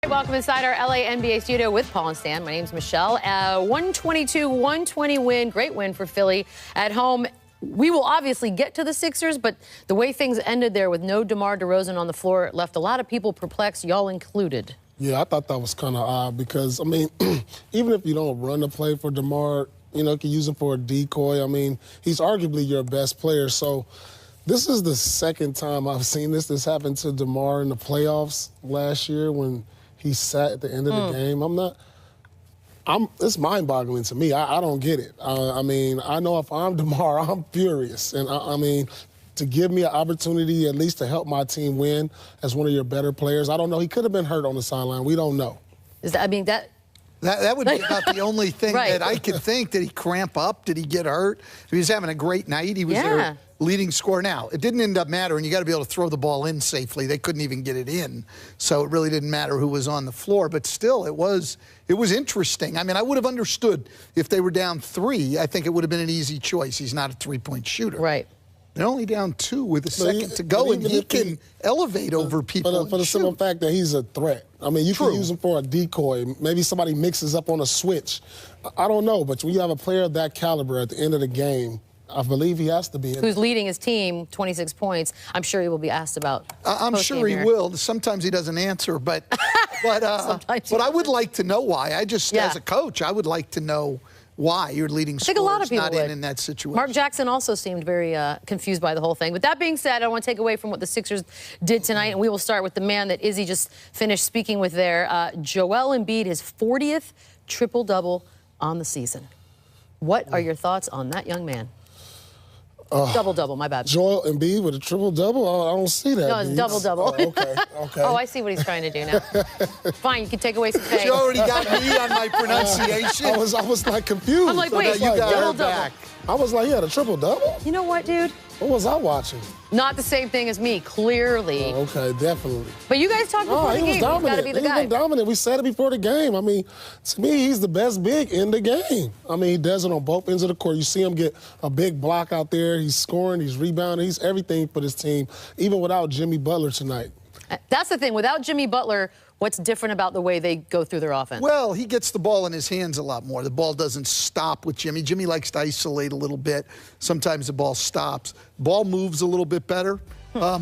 Welcome inside our LA NBA studio with Paul and Stan. My name's Michelle. 122-120 win. Great win for Philly at home. We will obviously get to the Sixers, but the way things ended there with no DeMar DeRozan on the floor left a lot of people perplexed, y'all included. Yeah, I thought that was kind of odd because, I mean, even if you don't run the play for DeMar, you know, you can use him for a decoy. I mean, he's arguably your best player. So this is the second time I've seen this. This happened to DeMar in the playoffs last year when he sat at the end of the game. It's mind-boggling to me. I don't get it. I mean, I know if I'm DeMar, I'm furious. And I mean, to give me an opportunity at least to help my team win as one of your better players, I don't know. He could have been hurt on the sideline. We don't know. That would be about the only thing that I could think. Did he cramp up? Did he get hurt? He was having a great night. He was their leading scorer. Now, it didn't end up mattering. You got to be able to throw the ball in safely. They couldn't even get it in. So it really didn't matter who was on the floor. But still, it was interesting. I mean, I would have understood if they were down 3. I think it would have been an easy choice. He's not a three-point shooter. Right. They're only down 2 with a second to go, and he can elevate over people. For the simple fact that he's a threat. I mean, you can use him for a decoy. Maybe somebody mixes up on a switch. I don't know, but when you have a player of that caliber at the end of the game, I believe he has to be in Who's leading his team, 26 points. I'm sure he will be asked about. I'm sure he will. Sometimes he doesn't answer, but I would like to know why. As a coach, I would like to know why your leading scorer is not in that situation. Mark Jackson also seemed very confused by the whole thing. With that being said, I don't want to take away from what the Sixers did tonight, and we will start with the man that Izzy just finished speaking with there. Joel Embiid, his 40th triple-double on the season. What are your thoughts on that young man? Double-double, my bad. Joel Embiid with a triple-double? I don't see that. No, it's double-double. Oh, okay. Oh, I see what he's trying to do now. Fine, you can take away some pay. You already got me on my pronunciation. I was like confused. I'm like, wait, double-double. I was like, he had a triple-double? You know what, dude? What was I watching? Not the same thing as me, clearly. Oh, okay, definitely. But you guys talked before the game. He's got to be the guy. He's been dominant. We said it before the game. I mean, to me, he's the best big in the game. I mean, he does it on both ends of the court. You see him get a big block out there. He's scoring. He's rebounding. He's everything for this team, even without Jimmy Butler tonight. That's the thing. Without Jimmy Butler, what's different about the way they go through their offense? Well, he gets the ball in his hands a lot more. The ball doesn't stop with Jimmy. Jimmy likes to isolate a little bit. Sometimes the ball stops. Ball moves a little bit better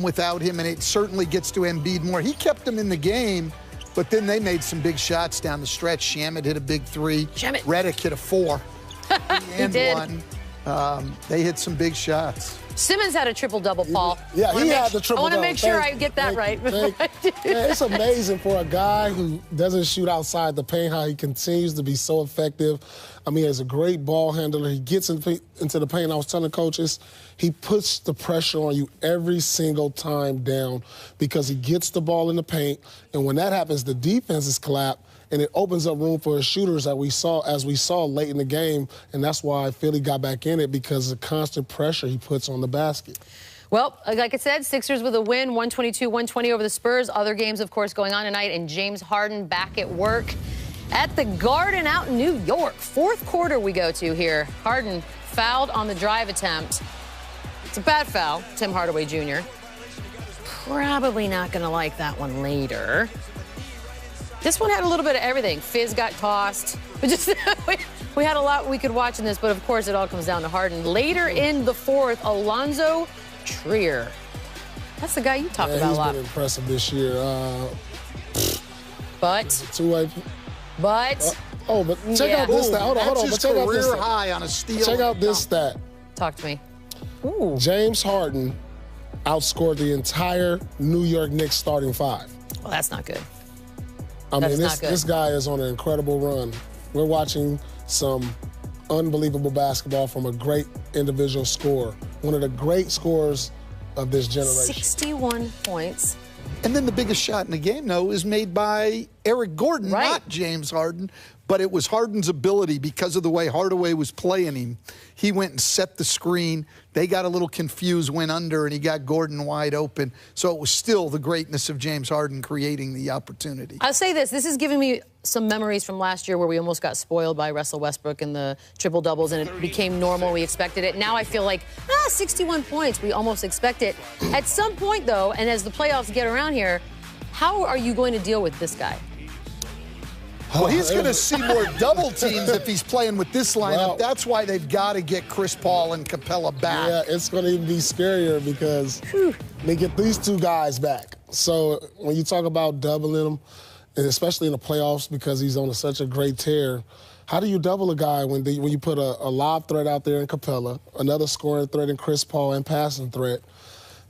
without him, and it certainly gets to Embiid more. He kept him in the game, but then they made some big shots down the stretch. Shamet hit a big 3. Redick hit a 4. He did. 1. They hit some big shots. Simmons had a triple-double, Paul. Yeah, he had the triple-double. I want to make sure I get that right. It's amazing for a guy who doesn't shoot outside the paint how he continues to be so effective. I mean, he's a great ball handler. He gets into the paint. I was telling coaches, he puts the pressure on you every single time down because he gets the ball in the paint. And when that happens, the defense is clapped. And it opens up room for the shooters that we saw late in the game, and that's why Philly got back in it because of the constant pressure he puts on the basket. Well, like I said, Sixers with a win, 122-120 over the Spurs. Other games, of course, going on tonight, and James Harden back at work at the Garden out in New York. Fourth quarter we go to here. Harden fouled on the drive attempt. It's a bad foul, Tim Hardaway Jr. Probably not going to like that one later. This one had a little bit of everything. Fizz got tossed. We had a lot we could watch in this, but of course it all comes down to Harden. Later in the fourth, Alonzo Trier. That's the guy you talk about a lot. He's been impressive this year. But check out this stat. Hold on. That's his career high on a steal. Check out this stat. Talk to me. Ooh. James Harden outscored the entire New York Knicks starting 5. Well, that's not good. I mean, this guy is on an incredible run. We're watching some unbelievable basketball from a great individual scorer, one of the great scorers of this generation. 61 points. And then the biggest shot in the game, though, is made by Eric Gordon, not James Harden. But it was Harden's ability because of the way Hardaway was playing him. He went and set the screen. They got a little confused, went under, and he got Gordon wide open. So it was still the greatness of James Harden creating the opportunity. I'll say this. This is giving me some memories from last year where we almost got spoiled by Russell Westbrook and the triple-doubles, and it became normal. We expected it. Now I feel like, 61 points. We almost expect it. At some point, though, and as the playoffs get around here, how are you going to deal with this guy? Well, he's going to see more double teams if he's playing with this lineup. Well, that's why they've got to get Chris Paul and Capella back. Yeah, it's going to even be scarier because they get these two guys back. So when you talk about doubling them, and especially in the playoffs because he's on such a great tear, how do you double a guy when you put a lob threat out there in Capella, another scoring threat in Chris Paul, and passing threat?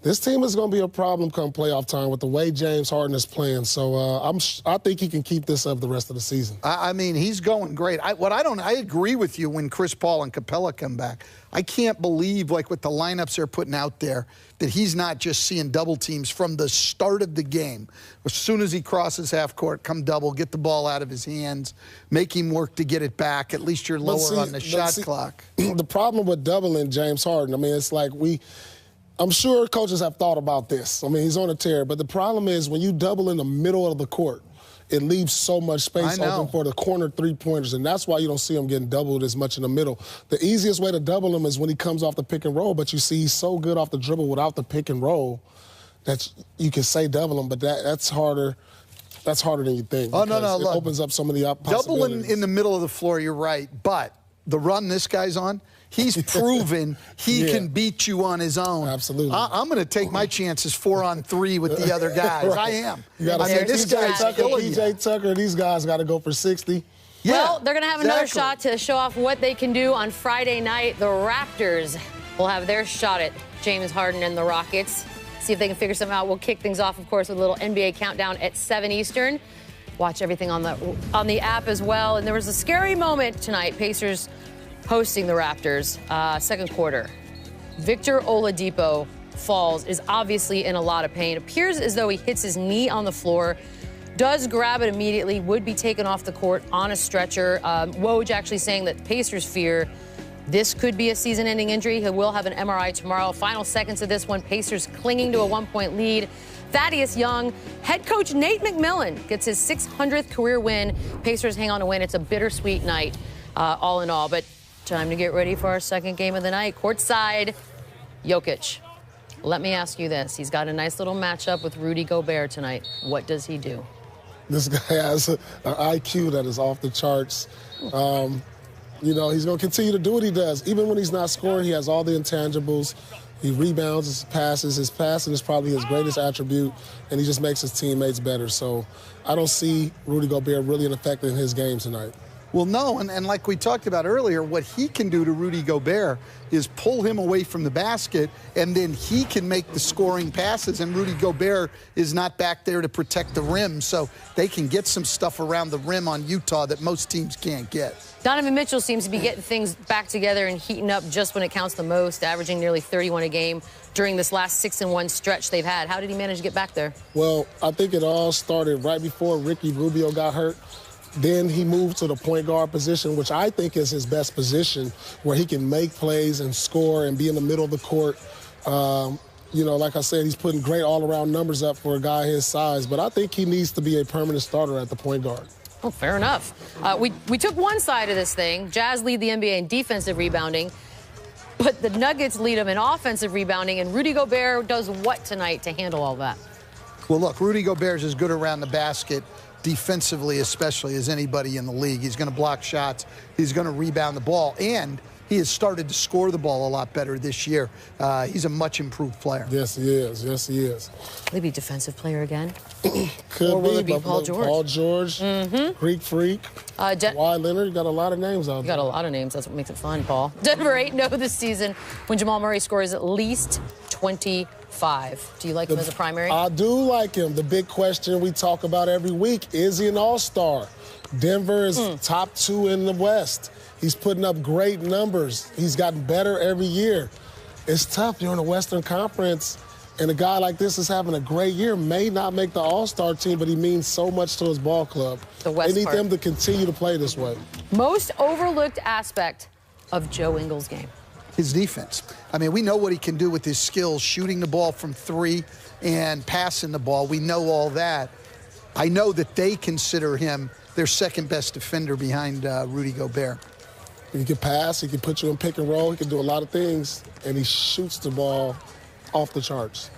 This team is going to be a problem come playoff time with the way James Harden is playing. So I think he can keep this up the rest of the season. I mean, he's going great. I agree with you when Chris Paul and Capella come back. I can't believe, like, with the lineups they're putting out there, that he's not just seeing double teams from the start of the game. As soon as he crosses half court, come double, get the ball out of his hands, make him work to get it back. At least you're lower on the shot clock. The problem with doubling James Harden, I mean, it's like I'm sure coaches have thought about this. I mean, he's on a tear. But the problem is when you double in the middle of the court, it leaves so much space open for the corner three-pointers, and that's why you don't see him getting doubled as much in the middle. The easiest way to double him is when he comes off the pick and roll, but you see he's so good off the dribble without the pick and roll that you can say double him, but that's harder. That's harder than you think. Oh, no. It opens up some of the possibilities. Doubling in the middle of the floor, you're right. But the run this guy's on, he's proven he can beat you on his own. Absolutely. I'm going to take my chances 4-on-3 with the other guys. Right. I am. You got to say this guy's PJ Tucker, these guys got to go for 60. Yeah, well, they're going to have another shot to show off what they can do on Friday night. The Raptors will have their shot at James Harden and the Rockets. See if they can figure something out. We'll kick things off, of course, with a little NBA countdown at 7 Eastern. Watch everything on the app as well. And there was a scary moment tonight. Pacers hosting the Raptors, second quarter. Victor Oladipo falls, is obviously in a lot of pain. Appears as though he hits his knee on the floor, does grab it immediately, would be taken off the court on a stretcher. Woj actually saying that Pacers fear this could be a season-ending injury. He will have an MRI tomorrow. Final seconds of this one, Pacers clinging to a one-point lead. Thaddeus Young, head coach Nate McMillan gets his 600th career win. Pacers hang on to win. It's a bittersweet night, all in all. But time to get ready for our second game of the night. Courtside, Jokic. Let me ask you this. He's got a nice little matchup with Rudy Gobert tonight. What does he do? This guy has an IQ that is off the charts. You know, he's going to continue to do what he does. Even when he's not scoring, he has all the intangibles. He rebounds, his passes. His passing is probably his greatest attribute, and he just makes his teammates better. So I don't see Rudy Gobert really affecting his game tonight. Well, no, and like we talked about earlier, what he can do to Rudy Gobert is pull him away from the basket, and then he can make the scoring passes, and Rudy Gobert is not back there to protect the rim, so they can get some stuff around the rim on Utah that most teams can't get. Donovan Mitchell seems to be getting things back together and heating up just when it counts the most, averaging nearly 31 a game during this last 6-1 stretch they've had. How did he manage to get back there? Well, I think it all started right before Ricky Rubio got hurt. Then he moved to the point guard position, which I think is his best position, where he can make plays and score and be in the middle of the court. You know, like I said, he's putting great all-around numbers up for a guy his size, but I think he needs to be a permanent starter at the point guard. Oh, fair enough. We took one side of this thing. Jazz lead the NBA in defensive rebounding, but the Nuggets lead them in offensive rebounding, and Rudy Gobert does what tonight to handle all that? Well, look, Rudy Gobert is as good around the basket, defensively especially, as anybody in the league. He's going to block shots. He's going to rebound the ball, and he has started to score the ball a lot better this year. He's a much improved player. Yes, he is. Yes, he is. Will he be defensive player again? Could or will be, it be Paul George? Paul George, Greek Freak, Kawhi Leonard. You got a lot of names out there. You got a lot of names. That's what makes it fun, Paul. Denver 8-0 this season when Jamal Murray scores at least 25. Do you like him as a primary? I do like him. The big question we talk about every week, is he an all-star? Denver is top 2 in the West. He's putting up great numbers. He's gotten better every year. It's tough. You're in the Western Conference, and a guy like this is having a great year. May not make the all-star team, but he means so much to his ball club. The West They need part. them to continue to play this way. Most overlooked aspect of Joe Ingles' game? His defense. I mean, we know what he can do with his skills, shooting the ball from 3 and passing the ball. We know all that. I know that they consider him their second-best defender behind Rudy Gobert. He can pass, he can put you in pick and roll, he can do a lot of things, and he shoots the ball off the charts.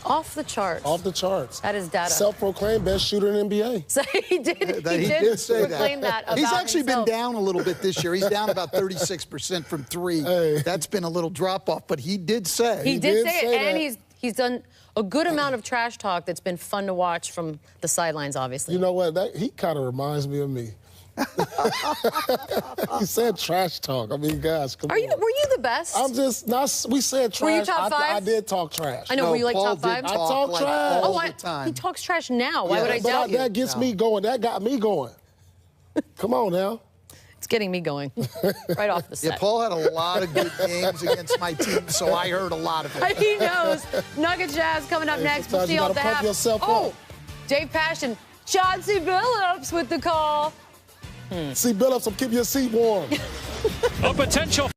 Off the charts. Off the charts. That is data. Self-proclaimed best shooter in the NBA. So he did say proclaim that about He's actually himself. been down a little bit this year. He's down about 36% from three. Hey. That's been a little drop-off, but he did say. He did say it, that. and he's done a good amount of trash talk that's been fun to watch from the sidelines, obviously. You know what? He kind of reminds me of me. He said trash talk. I mean, guys, come on. Were you the best? I'm just not. We said trash. Were you top 5? I did talk trash. I know. Were you like Paul top 5? did I talk like trash. all the time. He talks trash now. Why would I doubt you? That gets me going. That got me going. Come on now. It's getting me going right off the set. Yeah, Paul had a lot of good games against my team, so I heard a lot of it. He knows. Nugget Jazz coming up next. We'll see you all at the pump half. yourself up. Dave Passion, Chauncey Billups with the call. See, Billups, I'm keeping your seat warm. A potential